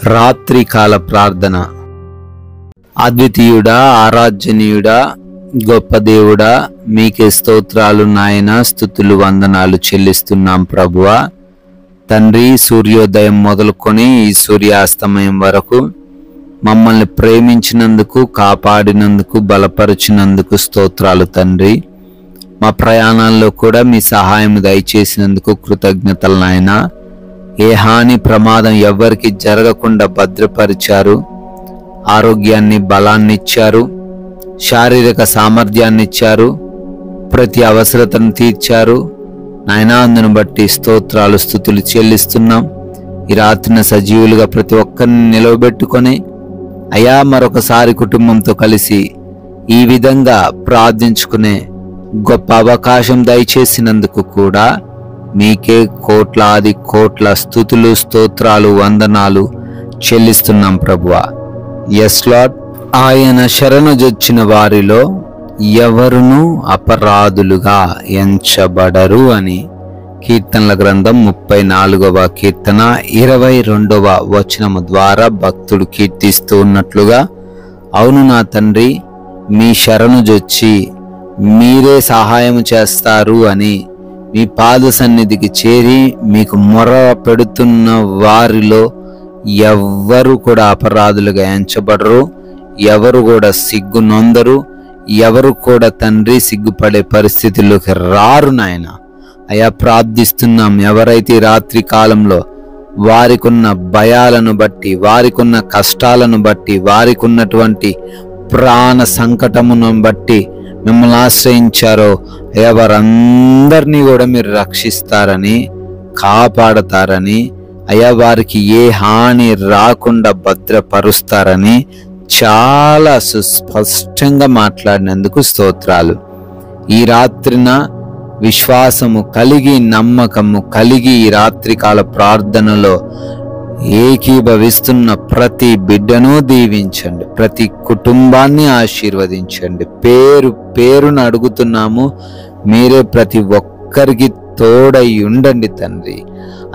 రాత్రికాల ప్రార్థన. అద్వితీయుడా, ఆరాధ్యనీయుడా, గొప్ప దేవుడా, మీకే స్తోత్రాలు నాయన, స్తుతులు వందనాలు చెల్లిస్తున్నాం ప్రభువా. తండ్రి, సూర్యోదయం మొదలుకొని ఈ సూర్యాస్తమయం వరకు మమ్మల్ని ప్రేమించినందుకు, కాపాడినందుకు, బలపరిచినందుకు స్తోత్రాలు తండ్రి. మా ప్రయాణాల్లో కూడా మీ సహాయం దయచేసినందుకు కృతజ్ఞతలు నాయన. ఏ హాని ప్రమాదం ఎవ్వరికి జరగకుండా భద్రపరిచారు. ఆరోగ్యాన్ని, బలాన్ని ఇచ్చారు, శారీరక సామర్థ్యాన్ని ఇచ్చారు, ప్రతి అవసరతను తీర్చారు నాయనా. అందును బట్టి స్తోత్రాలు, స్తుతులు చెల్లిస్తున్నాం. ఈ రాత్రిన సజీవులుగా ప్రతి ఒక్కరిని నిలవబెట్టుకొని అయా మరొకసారి కుటుంబంతో కలిసి ఈ విధంగా ప్రార్థించుకునే గొప్ప అవకాశం దయచేసినందుకు కూడా మీకే కోట్లాది కోట్ల స్తుతులు, స్తోత్రాలు, వందనాలు చెల్లిస్తున్నాం ప్రభువా. Yes Lord. ఆయన శరణుజొచ్చిన వారిలో ఎవరునూ అపరాధులుగా ఎంచబడరు అని కీర్తనల గ్రంథం 34వ కీర్తన 22వ వచనము ద్వారా భక్తుడు కీర్తిస్తూ ఉన్నట్లుగా, అవును నా తండ్రి, మీ శరణుజొచ్చి మీరే సహాయం చేస్తారు అని మీ పాద సన్నిధికి చేరి మీకు మొర పెడుతున్న వారిలో ఎవ్వరు కూడా అపరాధులుగా ఎంచబడరు, ఎవరు కూడా సిగ్గు నొందరు, ఎవరు కూడా తండ్రి సిగ్గుపడే పరిస్థితుల్లోకి రారు నాయన. అయా ప్రార్థిస్తున్నాం, ఎవరైతే రాత్రి కాలంలో వారికున్న భయాలను బట్టి, వారికున్న కష్టాలను బట్టి, వారికున్నటువంటి ప్రాణ సంకటమును బట్టి మిమ్మల్ని ఆశ్రయించారో వారందరినీ కూడా మీరు రక్షిస్తారని, కాపాడతారని, అయ్యా వారికి ఏ హాని రాకుండా భద్రపరుస్తారని చాలా సుస్పష్టంగా మాట్లాడినందుకు స్తోత్రాలు. ఈ రాత్రిన విశ్వాసము కలిగి, నమ్మకము కలిగి ఈ రాత్రికాల ప్రార్థనలో ఏకీభవిస్తున్న ప్రతి బిడ్డను దీవించండి, ప్రతి కుటుంబాన్ని ఆశీర్వదించండి. పేరు పేరును అడుగుతున్నాము, మీరే ప్రతి ఒక్కరికి తోడై ఉండండి తండ్రి.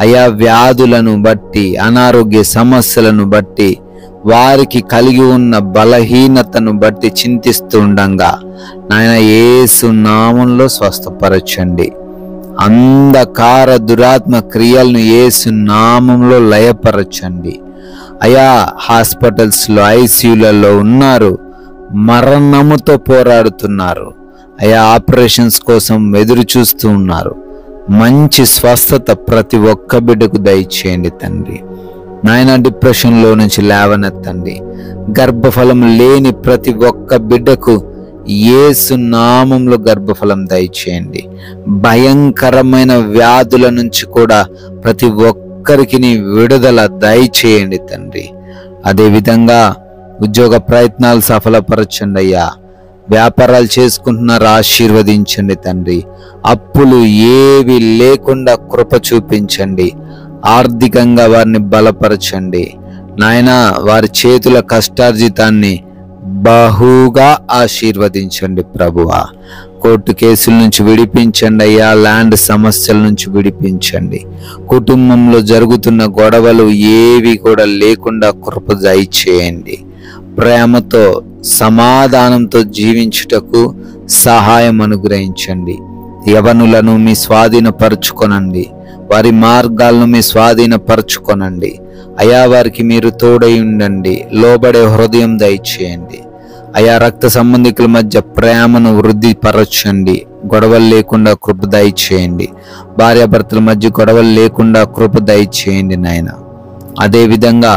అయా వ్యాధులను బట్టి, అనారోగ్య సమస్యలను బట్టి, వారికి కలిగి ఉన్న బలహీనతను బట్టి చింతిస్తుండగా నాయన యేసు నామంలో స్వస్థపరచండి. అంధకార దురాత్మ క్రియలను యేసు నామంలో లయపరచండి. అయా హాస్పిటల్స్లో, ఐసీయూలలో ఉన్నారు, మరణముతో పోరాడుతున్నారు, అయా ఆపరేషన్స్ కోసం ఎదురు చూస్తూ ఉన్నారు. మంచి స్వస్థత ప్రతి ఒక్క బిడ్డకు దయచేయండి తండ్రి. నాయన డిప్రెషన్లో నుంచి లేవనెత్తండి. గర్భఫలం లేని ప్రతి ఒక్క బిడ్డకు యేసు నామంలో గర్భఫలం దయచేయండి. భయంకరమైన వ్యాధుల నుంచి కూడా ప్రతి ఒక్కరికి విడుదల దయచేయండి తండ్రి. అదేవిధంగా ఉద్యోగ ప్రయత్నాలు సఫలపరచండి అయ్యా. వ్యాపారాలు చేసుకుంటున్నారు, ఆశీర్వదించండి తండ్రి. అప్పులు ఏవి లేకుండా కృప చూపించండి. ఆర్థికంగా వారిని బలపరచండి నాయన. వారి చేతుల కష్టార్జితాన్ని బహుగా ఆశీర్వదించండి ప్రభువా. కోర్టు కేసుల నుంచి విడిపించండి అయ్యా. ల్యాండ్ సమస్యల నుంచి విడిపించండి. కుటుంబంలో జరుగుతున్న గొడవలు ఏవి కూడా లేకుండా కృప దయచేయండి. ప్రేమతో, సమాధానంతో జీవించుటకు సహాయం అనుగ్రహించండి. యవనులను మీ స్వాధీనపరచుకొనండి, వారి మార్గాలను మీ స్వాధీనపరచుకొనండి అయా. వారికి మీరు తోడై ఉండండి, లోబడే హృదయం దయచేయండి అయా. రక్త సంబంధికుల మధ్య ప్రేమను వృద్ధిపరచండి, గొడవలు లేకుండా కృప దయచేయండి. భార్యాభర్తల మధ్య గొడవలు లేకుండా కృప దయచేయండి నాయన. అదేవిధంగా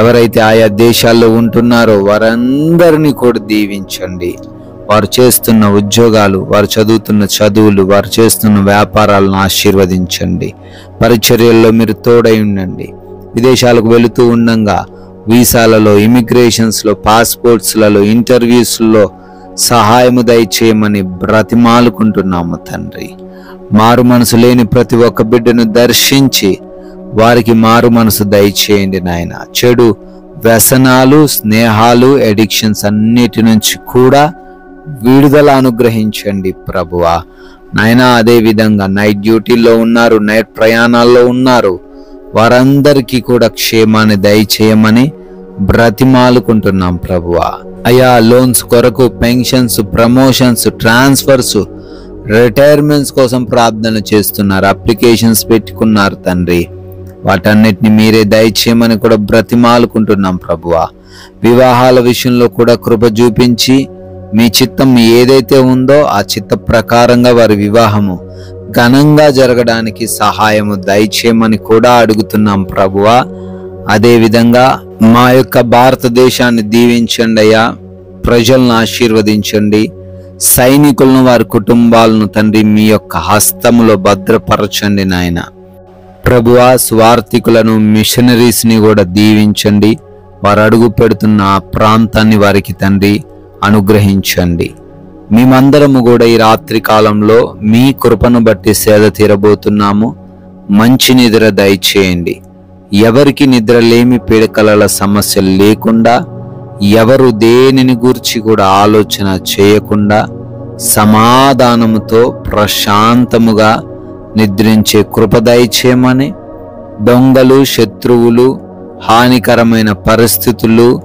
ఎవరైతే ఆయా దేశాల్లో ఉంటున్నారో వారందరినీ కూడా దీవించండి. వారు చేస్తున్న ఉద్యోగాలు, వారు చదువుతున్న చదువులు, వారు చేస్తున్న వ్యాపారాలను ఆశీర్వదించండి. పరిచర్యల్లో మీరు తోడై ఉండండి. విదేశాలకు వెళుతూ ఉండగా వీసాలలో, ఇమిగ్రేషన్స్లో, పాస్పోర్ట్స్లలో, ఇంటర్వ్యూస్లో సహాయము దయచేయమని బ్రతిమాలుకుంటున్నాము తండ్రి. మారు మనసు లేని ప్రతి ఒక్క బిడ్డను దర్శించి వారికి మారు మనసు దయచేయండి నాయన. చెడు వ్యసనాలు, స్నేహాలు, ఎడిక్షన్స్ అన్నిటి నుంచి కూడా విడుదల అనుగ్రహించండి ప్రభువా నాయన. అదే విధంగా నైట్ డ్యూటీల్లో ఉన్నారు, నైట్ ప్రయాణాల్లో ఉన్నారు, వారందరికీ కూడా క్షేమాన్ని దయచేయమని బ్రతిమాలుకుంటున్నాం ప్రభువా. అయ్యా, లోన్స్ కొరకు, పెన్షన్స్, ప్రమోషన్స్, ట్రాన్స్ఫర్స్, రిటైర్మెంట్స్ కోసం ప్రార్థన చేస్తున్నారు, అప్లికేషన్స్ పెట్టుకున్నారు తండ్రి. వాటన్నిటిని మీరే దయచేయమని కూడా బ్రతిమాలుకుంటున్నాం ప్రభువా. వివాహాల విషయంలో కూడా కృప చూపించి మీ చిత్తం ఏదైతే ఉందో ఆ చిత్త ప్రకారంగా వారి వివాహము ఘనంగా జరగడానికి సహాయము దయచేయమని కూడా అడుగుతున్నాం ప్రభువా. అదేవిధంగా మా యొక్క భారతదేశాన్ని దీవించండి అయ్యా, ప్రజలను ఆశీర్వదించండి, సైనికులను వారి కుటుంబాలను తండ్రి మీ యొక్క హస్తములో భద్రపరచండి నాయన. ప్రభువా, స్వార్థికులను, మిషనరీస్ని కూడా దీవించండి. వారు అడుగు పెడుతున్న ఆ ప్రాంతాన్ని వారికి తండ్రి అనుగ్రహించండి. మేమందరము కూడా ఈ రాత్రి కాలంలో మీ కృపను బట్టి సేద తీరబోతున్నాము. మంచి నిద్ర దయచేయండి. ఎవరికి నిద్రలేమి, పీడకలల సమస్యలు లేకుండా, ఎవరు దేనిని గూర్చి కూడా ఆలోచన చేయకుండా సమాధానముతో ప్రశాంతముగా నిద్రించే కృప దయచేయమని, దొంగలు, శత్రువులు, హానికరమైన పరిస్థితులు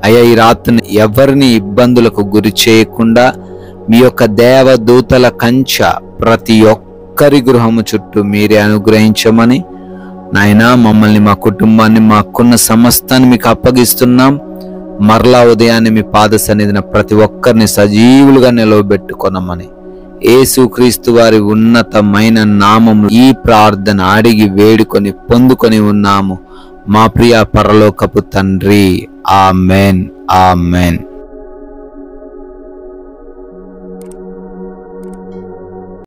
అయ్యా ఈ రాత్రిని ఎవరిని ఇబ్బందులకు గురి చేయకుండా మీ యొక్క దేవదూతల కంచె ప్రతి ఒక్కరి గృహము చుట్టూ మీరే అనుగ్రహించమని నాయనా, మమ్మల్ని, మా కుటుంబాన్ని, మాకున్న సమస్తాన్ని మీకు అప్పగిస్తున్నాం. మరలా ఉదయాన్నే మీ పాద సన్నిధిన ప్రతి ఒక్కరిని సజీవులుగా నిలవబెట్టుకొనమని యేసుక్రీస్తు వారి ఉన్నతమైన నామము ఈ ప్రార్థన అడిగి వేడుకొని పొందుకొని ఉన్నాము మా ప్రియ పరలోకపు తండ్రి. Amen, amen.